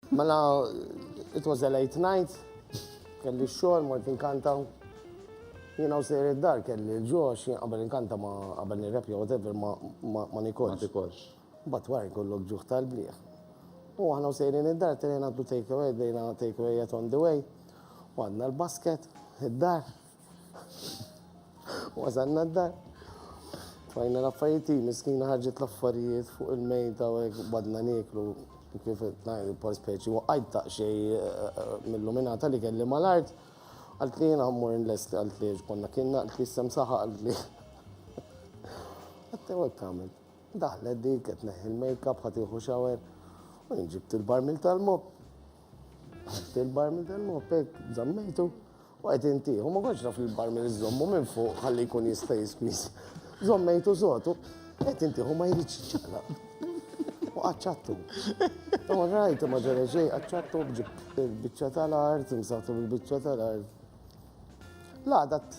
Mela, it was a late night, kelli x-xogħol, mort inkanta. Jiena u sejr id-dar, kelli l-ġox, qabel inkanta ma qabel nirrepja whatever ma nikolx. Bat wara jkollok ġuħ tal-bliħ. U aħna u sejrin id-dar, terjena għaddu take-away, dejna take-away yet on the way. U għadna l-basket, id-dar. U għazanna id-dar. Fajna l-affarijiet, miskina ħarġet l-affarijiet fuq il-mejda u badna nieklu. Kif najdu pol speċi, u għajta xej mill-luminata li kelli mal-art, għalt li jena għammur n-lesti, għalt li ġkonna kienna, għalt li s-semsaħa, għalt li. Għatte għu kamil. Daħlet dik, għet neħi il-make-up, ħatiħu xawer, u nġibt il-barmil tal-mob. Għatt il-barmil tal-mob, ek, zammejtu. U għet inti, u ma għonx naf il-barmil iż-zommu minn fuq, ħalli jkun jista' jiskwiz. Zommejtu sotu, għet inti, u ma jridx ċala. U għacċattu. U rajtu ma ġara ġej, għacċattu bil-bicċa tal-art, msaqtu bil-bicċa tal-art. Ladat,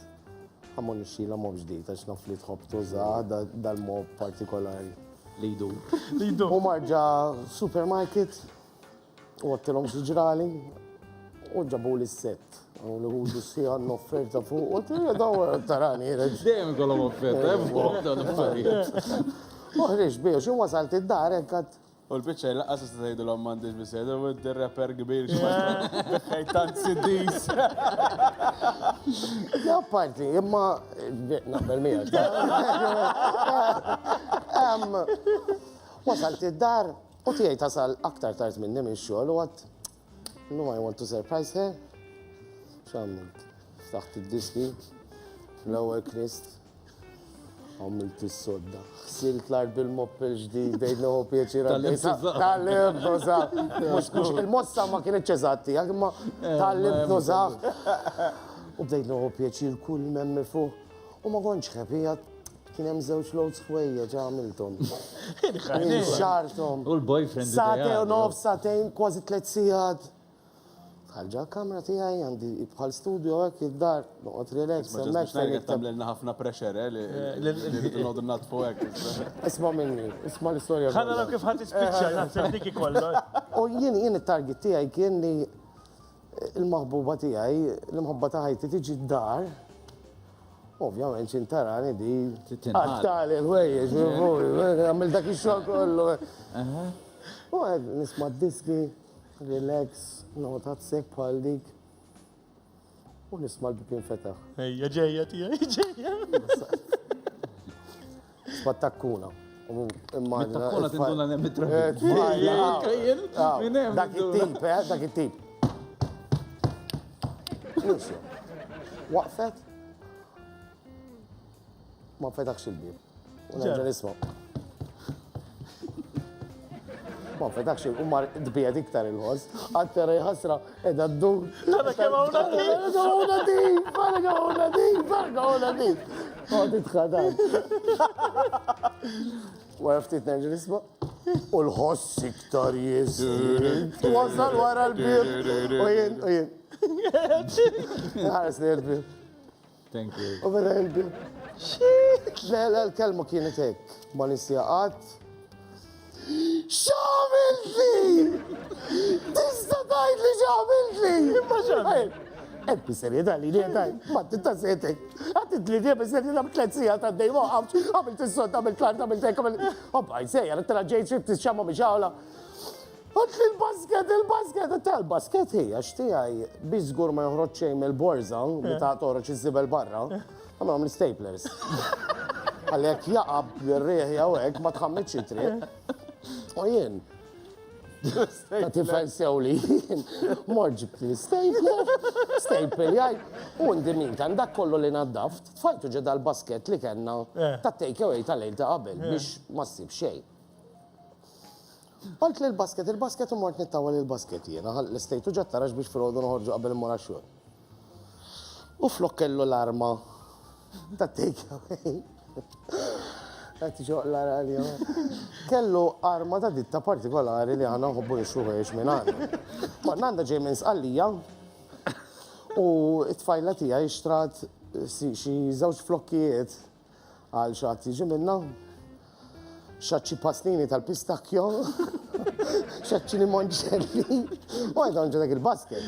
għammon xila mob ġdijt, għax naf li tħobtu zaħ dal-mob partikolari. Lidu. U marġa supermarket, u għattilom xieġrali, u ġabu li s-set. U li għudu s-sijan offerta fuq, u għattilom dawar tarani. Dejjem kollom offerta, Uħriġ biex, u wasalt id-dar, ekkat. U l-bicċa laqqas s tajdu l-ommandiġ bisejdu, u d-rapper kbir xħajtant siddis. Ja, parti, imma naqbel miegħek. Wasalt id-dar, u tiegħi tasal aktar tard minni minn xogħol u għad. No, I want to surprise her. X'għamilt? Ftaħt id-diski, l-ewwel Krist. Għamilt is-sodda. Xsilt l-art bil-mopp il-ġdid, dejna u pieċira. Tal-lib nużax. Mux il-mossa ma kienet ċeżatti, imma tal-lib nużax. U bdejna u pieċir kull memmi fuq. U ma konċ ħepijat, kien hemm żewġ loads ħwejja ġamiltom. Xartom. U l-boyfriend. Satej u nof, satejn, kważi 3 sigħat. ħalġa l-kamra tiegħi għandi bħal studio hekk id-dar, noqgħod relax, Mux najgħet tamlilna ħafna pressure, li n-nodu natfu hekk. Isma' minni, isma' l-istorja. ħana raw kif ħadd ispiċċa, naħseb dik ikollha. U jien it-target tiegħi kien li il-maħbuba tiegħi, l-imħabba ta' ħajti tiġi d-dar. Ovvjament xintarani di għattali l-ħwejjeġ, għamil dak ix-xogħol kollu. U għed nisma' d-diski, relax, notat sekk bħal dik. U nisma' l-bibin fetaħ. Ejja ġejja tiegħi, ġejja. Nisma' takkuna. Takkuna tinduna nemitra. Dak it-tip, dak it-tip. Nisja. Waqfet. Ma fetaħx il-bib. U nerġa' nisma'. Ma fetax il-umar d-bija diktar il-ħoz, għattera jħasra, edha d-dur. Għana kemawna dib! Għana titħadan. Wara ftit nerġa' nisma' u l-ħoss iktar jisir. Wasal wara l-bib. U jien. Ħares li l-bib. Thank you. U vera l-bib. L-kelma kienet hekk, ma nisjaqat. X'għamilt li? Tista' tgħid li x'għamilt li? Imma x'għamilt? Ebbi serjetà li jgħid, ma tinta setek. Għatit li jgħid serjetà b'3 sigħat għaddej ma għamilt is-sod, għamilt klart, għamilt hekk, għamilt. Obba jsejjer, tara ġejt xi tixxamma biex għawla. Għat li l-basket, tal-basket hija x'tiegħi biex żgur ma joħroġ xejn mill-borża meta toħroġ iż-żibel barra, għamilhom l-staplers. Għalhekk jaqab bir-rieħ jew hekk ma tħammitx it-triq. U jien, ta' tifel sewli, morġib li staple jaj, u ndiminta, dak kollu li naddaft, tfajtu ġeda l-basket li kena ta' take-away tal-lejl ta' qabel biex ma ssib xej. Għalt li il-basket u mort nittawa li l-basket jiena, l-istejtu ġattarax biex fil-ħodu noħorġu qabel mora xur. U flok kellu l-arma ta' take-away. Għati xoqla għalija. Kellu arma ta' ditta partikolari li għana nħobbu nixruħex minn għanna. Ma' għanda ġej minn sqallija u it-tfajla tija jishtrat xi żewġ flokkijiet għal xaħti ġi minna xaċċi pastini tal-pistakjo xaċċini monċelli, u għedonġu dak il-basket.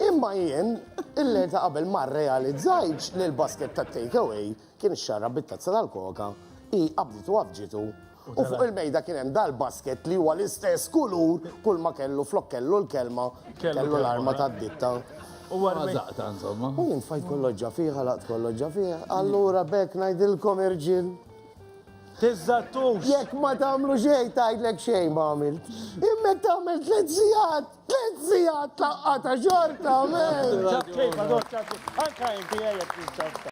Imma jien, il-leta qabel ma realizzajċ li l-basket ta' takeaway kien xarra bit-tazza tal-koka, i qabditu għafġitu. U fuq il-mejda kien hemm dal-basket li huwa l-istess kulur, kull ma kellu flok kellu l-kelma, kellu l-arma tad-ditta. U għarmi. Mażaqta, insomma. U jien fajt kolloġġa fiħa, laqt kolloġġa fiħa. Allura bekk ngħidilkom irġiel. Tizzatux. Jekk ma tagħmlu xejn tgħidlek xejn ma għamilt. Immek tagħmel 3 sigħat laqqata xorta, men. ċabċej, mador ċabċej. Anka jinti għajek